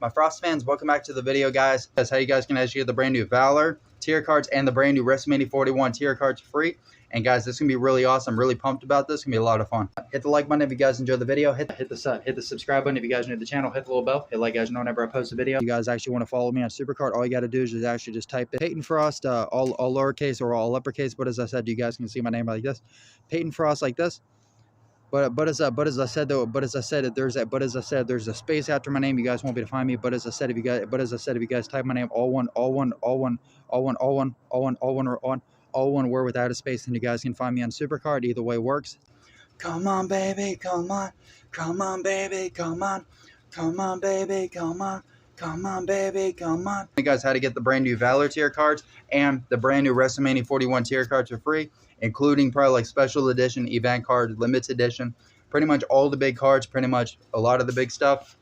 My Frost fans, welcome back to the video, guys. That's how you guys can actually get the brand new Valor tier cards and the brand new Wrestlemania 41 tier cards free. And guys, this is gonna be really awesome. I'm really pumped about this. It's gonna be a lot of fun. Hit the like button if you guys enjoyed the video. Hit the subscribe button if you guys are new to the channel. Hit the little bell. Hit like, guys know whenever I post a video. If you guys actually want to follow me on SuperCard, all you got to do is just type in PaytonFrost, all lowercase or all uppercase. But as I said, you guys can see my name like this, PaytonFrost, like this. But as I said, there's a space after my name. You guys won't be able to find me. But as I said, if you guys type my name all one word without a space, then you guys can find me on SuperCard. Either way works. Come on, baby, come on, baby, come on, baby, come on. Come on, baby, come on. You guys how to get the brand new Valor tier cards and the brand new Wrestlemania 41 tier cards for free, including probably like special edition, event card, limited edition, pretty much all the big cards, pretty much a lot of the big stuff,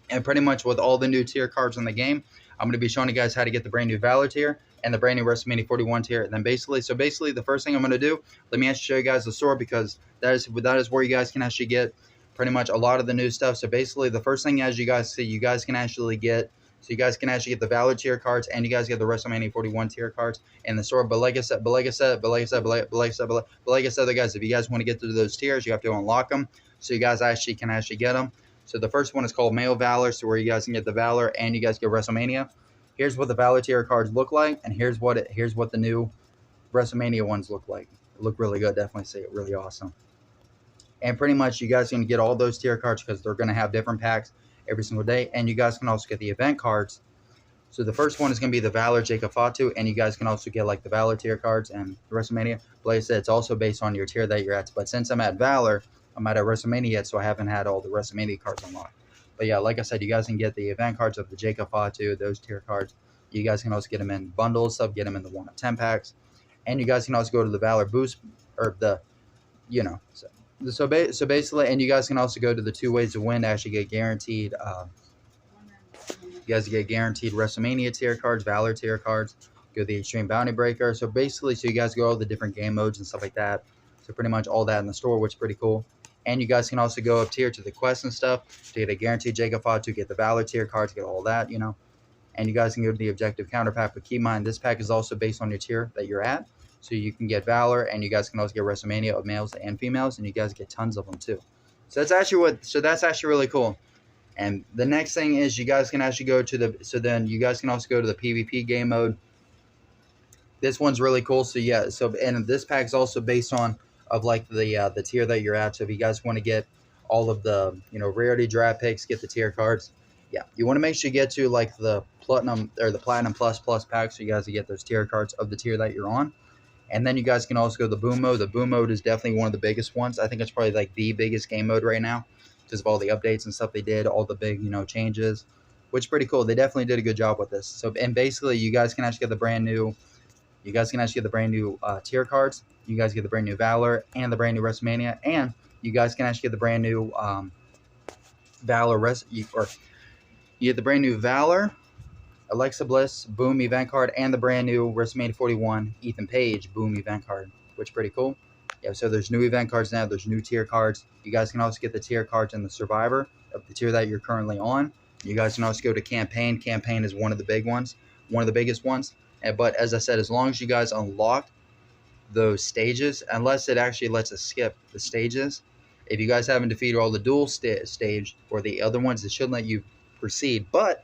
and pretty much with all the new tier cards in the game. I'm going to be showing you guys how to get the brand new Valor tier and the brand new Wrestlemania 41 tier. And then basically, the first thing I'm going to do, let me actually show you guys the store, because that is where you guys can actually get pretty much a lot of the new stuff. So basically, the first thing, as you guys see, you guys can actually get the Valor tier cards, and you guys get the Wrestlemania 41 tier cards in the store. But like I said, guys, if you guys want to get to those tiers, you have to unlock them, so you guys can actually get them. So the first one is called Male Valor, so where you guys can get the Valor and you guys get Wrestlemania. Here's what the Valor tier cards look like, and here's what the new Wrestlemania ones look like. They look really good. Definitely see it. Really awesome. And pretty much you guys can get all those tier cards because they're going to have different packs every single day. And you guys can also get the event cards. So the first one is going to be the Valor Jacob Fatu, and you guys can also get like the Valor tier cards and the WrestleMania. But like I said, it's also based on your tier that you're at. But since I'm at Valor, I'm not at WrestleMania yet, so I haven't had all the WrestleMania cards unlocked. But yeah, like I said, you guys can get the event cards of the Jacob Fatu, those tier cards. You guys can also get them in bundles, get them in the 1 of 10 packs. And you guys can also go to the Valor Boost, or the, So basically, and you guys can also go to the 2 ways to win to actually get guaranteed. You guys get guaranteed WrestleMania tier cards, Valor tier cards. Go to the Extreme Bounty Breaker. So basically, you guys go all the different game modes and stuff like that. So pretty much all that in the store, which is pretty cool. And you guys can also go up tier to the quest and stuff to get a guaranteed Jacob Fatu, get the Valor tier cards, get all that, And you guys can go to the objective counter pack. But keep in mind, this pack is also based on your tier that you're at. So you can get Valor, and you guys can also get Wrestlemania of males and females, and you guys get tons of them too. So that's actually really cool. And the next thing is you guys can actually go to you guys can also go to the PvP game mode. This one's really cool. So yeah, and this pack is also based on like the tier that you're at. So if you guys want to get all of the rarity draft picks, get the tier cards. Yeah, you want to make sure you get to like the platinum or the platinum plus pack, so you guys can get those tier cards of the tier that you're on. And then you guys can also go to the boom mode. The boom mode is definitely one of the biggest ones. I think it's probably like the biggest game mode right now because of all the updates and stuff they did, all the big, changes, which is pretty cool. They definitely did a good job with this. So, and basically you guys can actually get the brand new, tier cards. You guys get the brand new Valor and the brand new WrestleMania, and you guys can actually get the brand new you get the brand new Valor, Alexa Bliss Boom event card, and the brand new WrestleMania 41 Ethan Page Boom event card, which is pretty cool. Yeah, so there's new event cards now. There's new tier cards. You guys can also get the tier cards in the Survivor of the tier that you're currently on. You guys can also go to Campaign. Campaign is one of the big ones, one of the biggest ones. But as I said, as long as you guys unlock those stages, unless it actually lets us skip the stages, if you guys haven't defeated all the dual stage or the other ones, it should let you proceed. But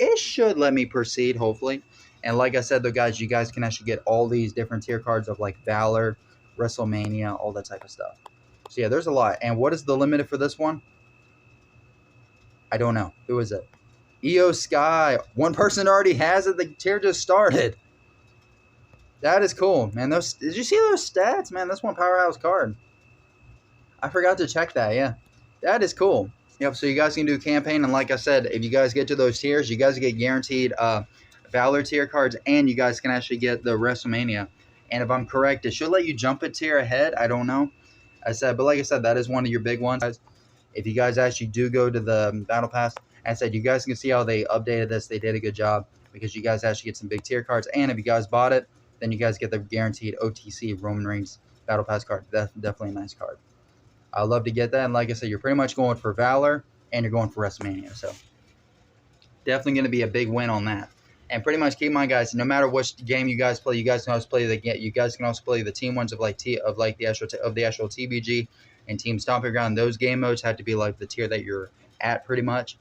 it should let me proceed, hopefully. And like I said, though, guys, you guys can actually get all these different tier cards of like Valor, WrestleMania, all that type of stuff. So yeah, there's a lot. And what is the limit for this one? I don't know. Who is it? EO Sky. One person already has it. The tier just started. That is cool, man. Did you see those stats, man? That's one powerhouse card. I forgot to check that. Yeah, that is cool. Yep, so you guys can do campaign, and like I said, if you guys get to those tiers, you guys get guaranteed Valor tier cards, and you guys can actually get the WrestleMania. And if I'm correct, it should let you jump a tier ahead. I don't know. But like I said, that is one of your big ones. If you guys actually do go to the Battle Pass, as I said, you guys can see how they updated this. They did a good job because you guys actually get some big tier cards, and if you guys bought it, then you guys get the guaranteed OTC Roman Reigns Battle Pass card. That's definitely a nice card. I'd love to get that. And like I said, you're pretty much going for Valor and you're going for WrestleMania. So Definitely going to be a big win on that. And pretty much keep in mind, guys, no matter which game you guys play, you guys can also play the team ones of like the actual TBG and Team Stomping Ground. Those game modes have to be like the tier that you're at, pretty much.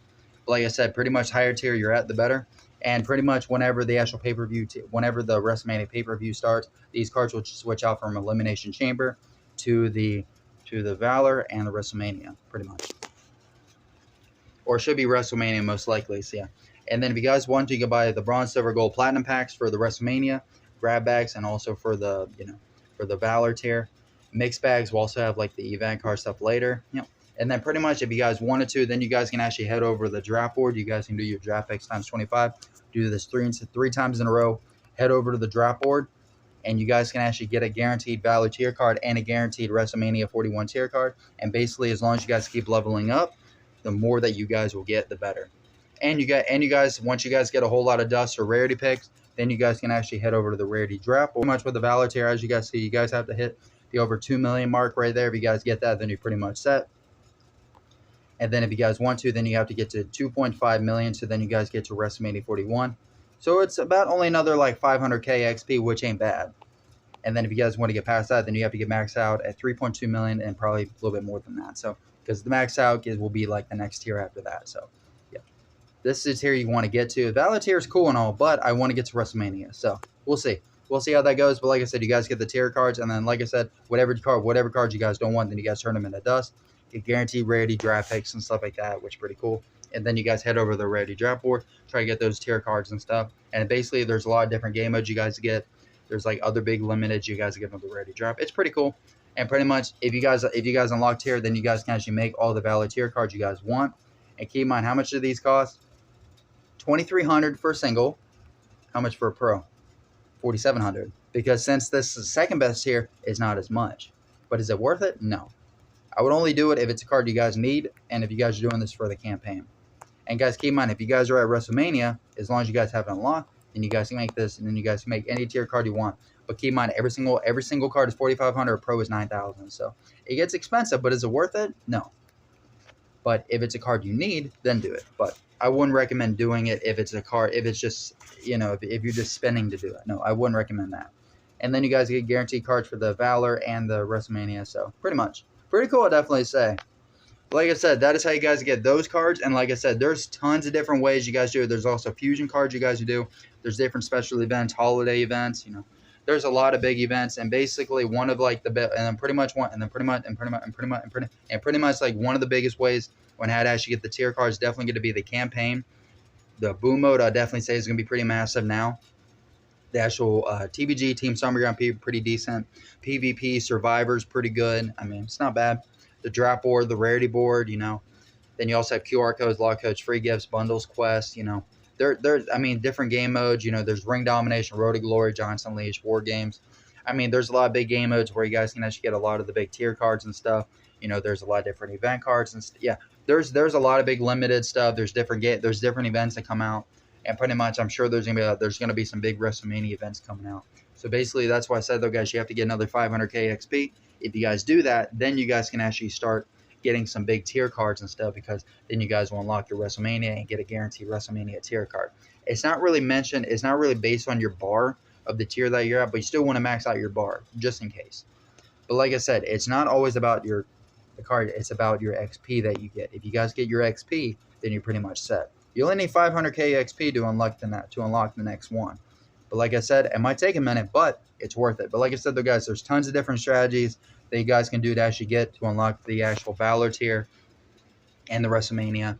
But like I said, pretty much higher tier you're at, the better. And pretty much whenever the actual pay-per-view, whenever the WrestleMania pay-per-view starts, these cards will switch out from Elimination Chamber to the Valor and the WrestleMania, pretty much. Or it should be WrestleMania most likely, so yeah. And then if you guys want to, you can buy the bronze, silver, gold, platinum packs for the WrestleMania grab bags, and also for the for the Valor tier. Mixed bags will also have like the event card stuff later. And then pretty much if you guys wanted to, then you guys can actually head over to the draft board. You guys can do your draft picks times 25. Do this three times in a row. Head over to the draft board, and you guys can actually get a guaranteed Valor tier card and a guaranteed WrestleMania 41 tier card. And basically, as long as you guys keep leveling up, the more that you guys will get, the better. And you guys, once you guys get a whole lot of dust or rarity picks, then you guys can actually head over to the rarity draft. Pretty much with the Valor tier, as you guys see, you guys have to hit the over 2 million mark right there. If you guys get that, then you're pretty much set. And then if you guys want to, then you have to get to 2.5 million. So then you guys get to WrestleMania 41. So it's about only another like 500k XP, which ain't bad. And then if you guys want to get past that, then you have to get maxed out at 3.2 million and probably a little bit more than that. So because the max out will be like the next tier after that. So yeah, this is the tier you want to get to. The Valor tier is cool and all, but I want to get to WrestleMania. So we'll see. We'll see how that goes. But like I said, you guys get the tier cards, and then like I said, whatever cards you guys don't want, then you guys turn them into dust. Get guaranteed rarity draft picks and stuff like that, which is pretty cool. And then you guys head over to the rarity draft board, try to get those tier cards and stuff. And basically, there's a lot of different game modes you guys get. There's like other big limited you guys get on the rarity draft. It's pretty cool. And pretty much, if you guys unlock tier, then you guys can actually make all the Valor tier cards you guys want. And keep in mind, how much do these cost? $2,300 for a single. How much for a pro? $4,700. Because since this is second best tier, it's not as much. But is it worth it? No. I would only do it if it's a card you guys need, and if you guys are doing this for the campaign. And guys, keep in mind, if you guys are at WrestleMania, as long as you guys have it unlocked, then you guys can make this, and then you guys can make any tier card you want. But keep in mind, every single card is $4,500. A pro is $9,000. So it gets expensive, but is it worth it? No. But if it's a card you need, then do it. But I wouldn't recommend doing it if it's a card. If it's just if you're just spending to do it. No, I wouldn't recommend that. And then you guys get guaranteed cards for the Valor and the WrestleMania. So pretty much. Pretty cool, I'd definitely say. Like I said, that is how you guys get those cards. And like I said, there's tons of different ways you guys do it. There's also fusion cards you guys do. There's different special events, holiday events. There's a lot of big events. And basically, one of like pretty much like one of the biggest ways when how to actually get the tier cards definitely going to be the campaign. The boom mode, I definitely say is going to be pretty massive now. The actual TBG, Team Stomping Ground, pretty decent. PvP, Survivors, pretty good. I mean, it's not bad. The draft board, the rarity board, Then you also have QR codes, lock codes, free gifts, bundles, quests, different game modes. There's Ring Domination, Road to Glory, Giants Unleashed, War Games. I mean, there's a lot of big game modes where you guys can actually get a lot of the big tier cards and stuff. There's a lot of different event cards and yeah. There's a lot of big limited stuff. There's different events that come out. And pretty much, I'm sure there's gonna be some big WrestleMania events coming out. So basically, that's why I said, though, guys, you have to get another 500k XP. If you guys do that, then you guys can actually start getting some big tier cards and stuff, because then you guys will unlock your WrestleMania and get a guaranteed WrestleMania tier card. It's not really mentioned. It's not really based on your bar of the tier that you're at, but you still want to max out your bar just in case. But like I said, it's not always about the card. It's about your XP that you get. If you guys get your XP, then you're pretty much set. You only need 500k XP to unlock the next one. But like I said, it might take a minute, but it's worth it. But like I said, though, guys, there's tons of different strategies that you guys can do to actually get to unlock the actual Valor tier and the WrestleMania.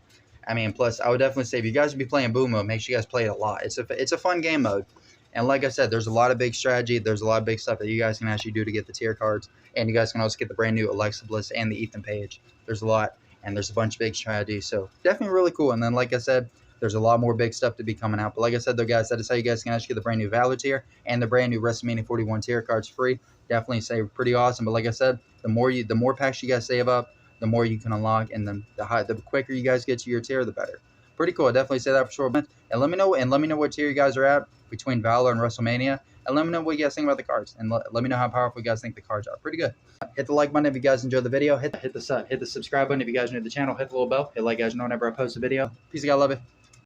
I mean, plus, I would definitely say if you guys would be playing Boom Mode, make sure you guys play it a lot. It's a fun game mode. And like I said, there's a lot of big strategy. There's a lot of big stuff that you guys can actually do to get the tier cards. And you guys can also get the brand new Alexa Bliss and the Ethan Page. There's a lot. And there's a bunch of big strategies. So definitely really cool. And then, like I said, there's a lot more big stuff to be coming out. But like I said, though, guys, that is how you guys can actually get the brand new Valor tier and the brand new WrestleMania 41 tier cards free. Definitely say pretty awesome. But like I said, the more packs you guys save up, the more you can unlock, and the quicker you guys get to your tier, the better. Pretty cool. I definitely say that for sure. And let me know what tier you guys are at between Valor and WrestleMania. And let me know what you guys think about the cards. And let me know how powerful you guys think the cards are. Pretty good. Hit the like button if you guys enjoyed the video. Hit the subscribe button if you guys are new to the channel. Hit the little bell. Hit like, guys know whenever I post a video. Peace, guys. Love it.